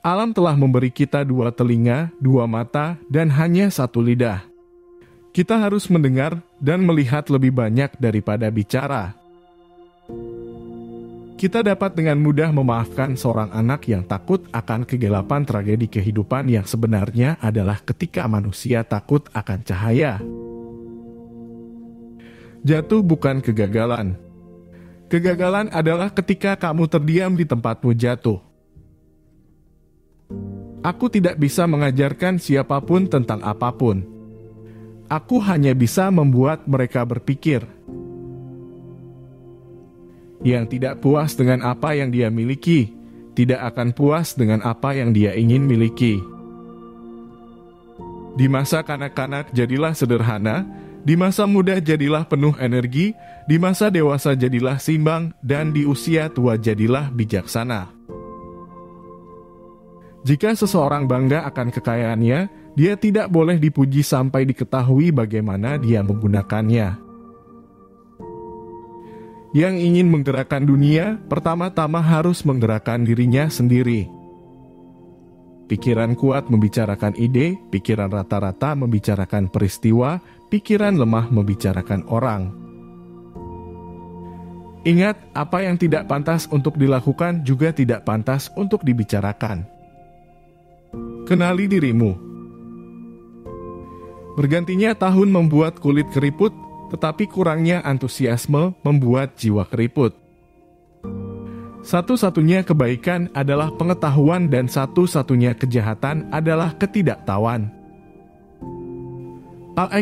Alam telah memberi kita 2 telinga, 2 mata, dan hanya 1 lidah. Kita harus mendengar dan melihat lebih banyak daripada bicara. Kita dapat dengan mudah memaafkan seorang anak yang takut akan kegelapan tragedi kehidupan yang sebenarnya adalah ketika manusia takut akan cahaya. Jatuh bukan kegagalan. Kegagalan adalah ketika kamu terdiam di tempatmu jatuh. Aku tidak bisa mengajarkan siapapun tentang apapun. Aku hanya bisa membuat mereka berpikir. Yang tidak puas dengan apa yang dia miliki, tidak akan puas dengan apa yang dia ingin miliki. Di masa kanak-kanak jadilah sederhana, di masa muda jadilah penuh energi, di masa dewasa jadilah seimbang, dan di usia tua jadilah bijaksana. Jika seseorang bangga akan kekayaannya, dia tidak boleh dipuji sampai diketahui bagaimana dia menggunakannya. Yang ingin menggerakkan dunia, pertama-tama harus menggerakkan dirinya sendiri. Pikiran kuat membicarakan ide, pikiran rata-rata membicarakan peristiwa, pikiran lemah membicarakan orang. Ingat, apa yang tidak pantas untuk dilakukan juga tidak pantas untuk dibicarakan. Kenali dirimu. Bergantinya tahun membuat kulit keriput, tetapi kurangnya antusiasme membuat jiwa keriput. Satu-satunya kebaikan adalah pengetahuan dan satu-satunya kejahatan adalah ketidaktahuan.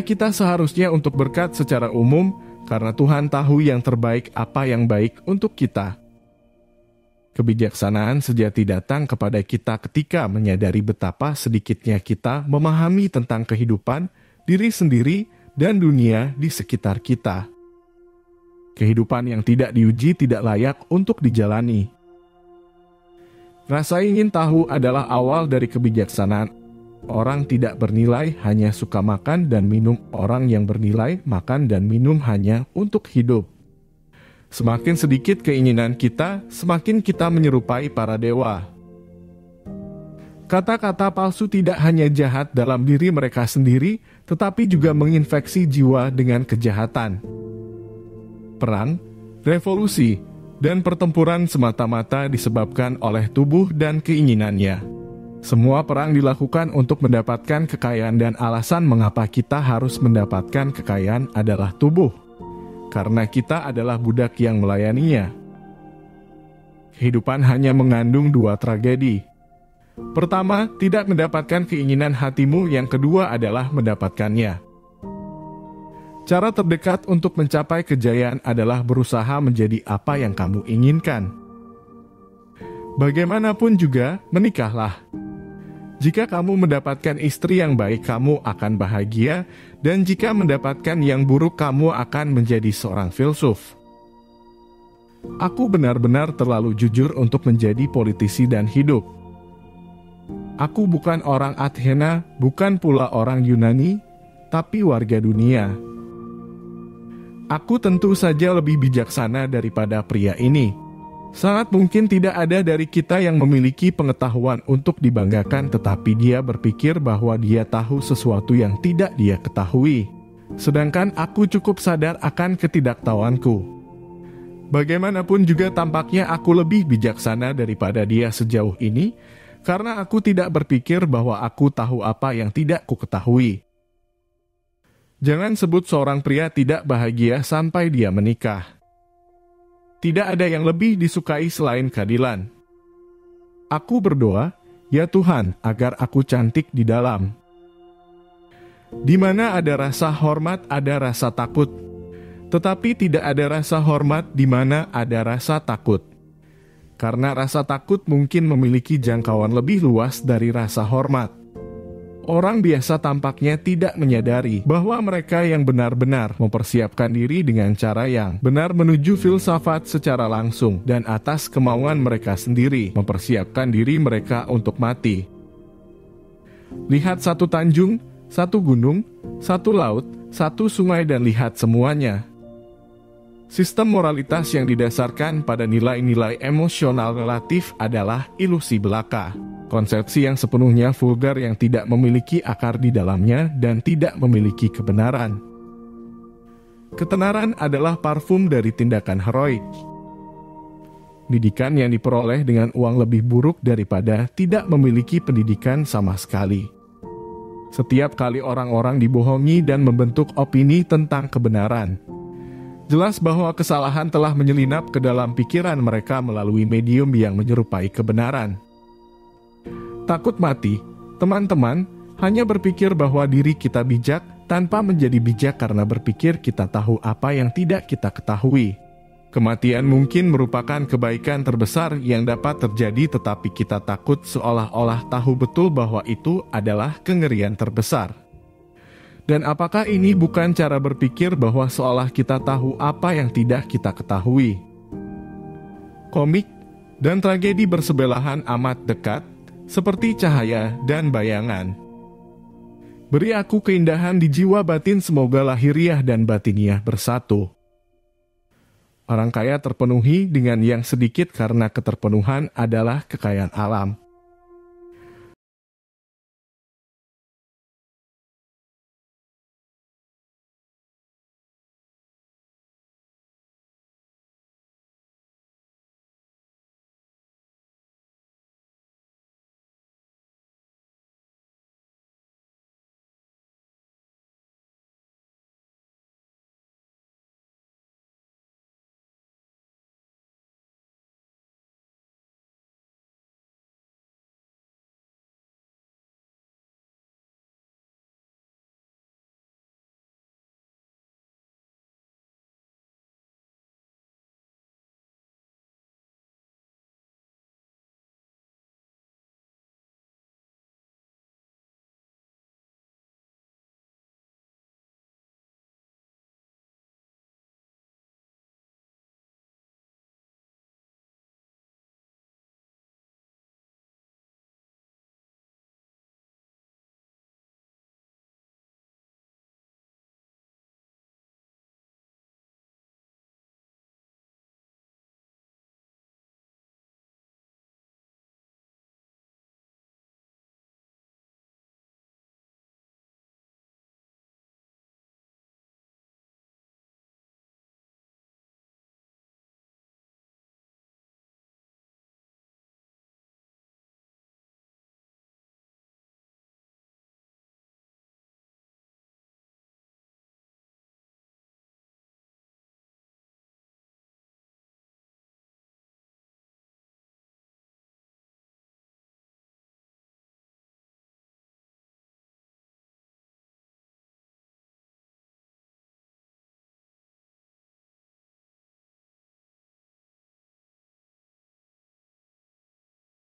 Kita seharusnya untuk berkat secara umum, karena Tuhan tahu yang terbaik apa yang baik untuk kita. Kebijaksanaan sejati datang kepada kita ketika menyadari betapa sedikitnya kita memahami tentang kehidupan, diri sendiri, dan dunia di sekitar kita. Kehidupan yang tidak diuji tidak layak untuk dijalani. Rasa ingin tahu adalah awal dari kebijaksanaan. Orang tidak bernilai hanya suka makan dan minum, orang yang bernilai makan dan minum hanya untuk hidup. Semakin sedikit keinginan kita, semakin kita menyerupai para dewa. Kata-kata palsu tidak hanya jahat dalam diri mereka sendiri, tetapi juga menginfeksi jiwa dengan kejahatan. Perang, revolusi, dan pertempuran semata-mata disebabkan oleh tubuh dan keinginannya. Semua perang dilakukan untuk mendapatkan kekayaan, dan alasan mengapa kita harus mendapatkan kekayaan adalah tubuh. Karena kita adalah budak yang melayaninya. Kehidupan hanya mengandung 2 tragedi. Pertama, tidak mendapatkan keinginan hatimu, yang kedua adalah mendapatkannya. Cara terdekat untuk mencapai kejayaan adalah berusaha menjadi apa yang kamu inginkan. Bagaimanapun juga, menikahlah. Jika kamu mendapatkan istri yang baik, kamu akan bahagia, dan jika mendapatkan yang buruk, kamu akan menjadi seorang filsuf. Aku benar-benar terlalu jujur untuk menjadi politisi dan hidup. Aku bukan orang Athena, bukan pula orang Yunani, tapi warga dunia. Aku tentu saja lebih bijaksana daripada pria ini. Sangat mungkin tidak ada dari kita yang memiliki pengetahuan untuk dibanggakan, tetapi dia berpikir bahwa dia tahu sesuatu yang tidak dia ketahui. Sedangkan aku cukup sadar akan ketidaktahuanku. Bagaimanapun juga tampaknya aku lebih bijaksana daripada dia sejauh ini, karena aku tidak berpikir bahwa aku tahu apa yang tidak ku ketahui. Jangan sebut seorang pria tidak bahagia sampai dia menikah. Tidak ada yang lebih disukai selain keadilan. Aku berdoa, ya Tuhan, agar aku cantik di dalam. Di mana ada rasa hormat, ada rasa takut. Tetapi tidak ada rasa hormat di mana ada rasa takut. Karena rasa takut mungkin memiliki jangkauan lebih luas dari rasa hormat. Orang biasa tampaknya tidak menyadari bahwa mereka yang benar-benar mempersiapkan diri dengan cara yang benar menuju filsafat secara langsung dan atas kemauan mereka sendiri mempersiapkan diri mereka untuk mati. Lihat satu tanjung, satu gunung, satu laut, satu sungai dan lihat semuanya. Sistem moralitas yang didasarkan pada nilai-nilai emosional relatif adalah ilusi belaka. Konsepsi yang sepenuhnya vulgar yang tidak memiliki akar di dalamnya dan tidak memiliki kebenaran. Ketenaran adalah parfum dari tindakan heroik. Pendidikan yang diperoleh dengan uang lebih buruk daripada tidak memiliki pendidikan sama sekali. Setiap kali orang-orang dibohongi dan membentuk opini tentang kebenaran, jelas bahwa kesalahan telah menyelinap ke dalam pikiran mereka melalui medium yang menyerupai kebenaran. Takut mati, teman-teman, hanya berpikir bahwa diri kita bijak tanpa menjadi bijak karena berpikir kita tahu apa yang tidak kita ketahui. Kematian mungkin merupakan kebaikan terbesar yang dapat terjadi, tetapi kita takut seolah-olah tahu betul bahwa itu adalah kengerian terbesar. Dan apakah ini bukan cara berpikir bahwa seolah kita tahu apa yang tidak kita ketahui? Komik dan tragedi bersebelahan amat dekat, seperti cahaya dan bayangan. Beri aku keindahan di jiwa batin, semoga lahiriah dan batiniah bersatu. Orang kaya terpenuhi dengan yang sedikit karena keterpenuhan adalah kekayaan alam.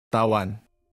Tawan.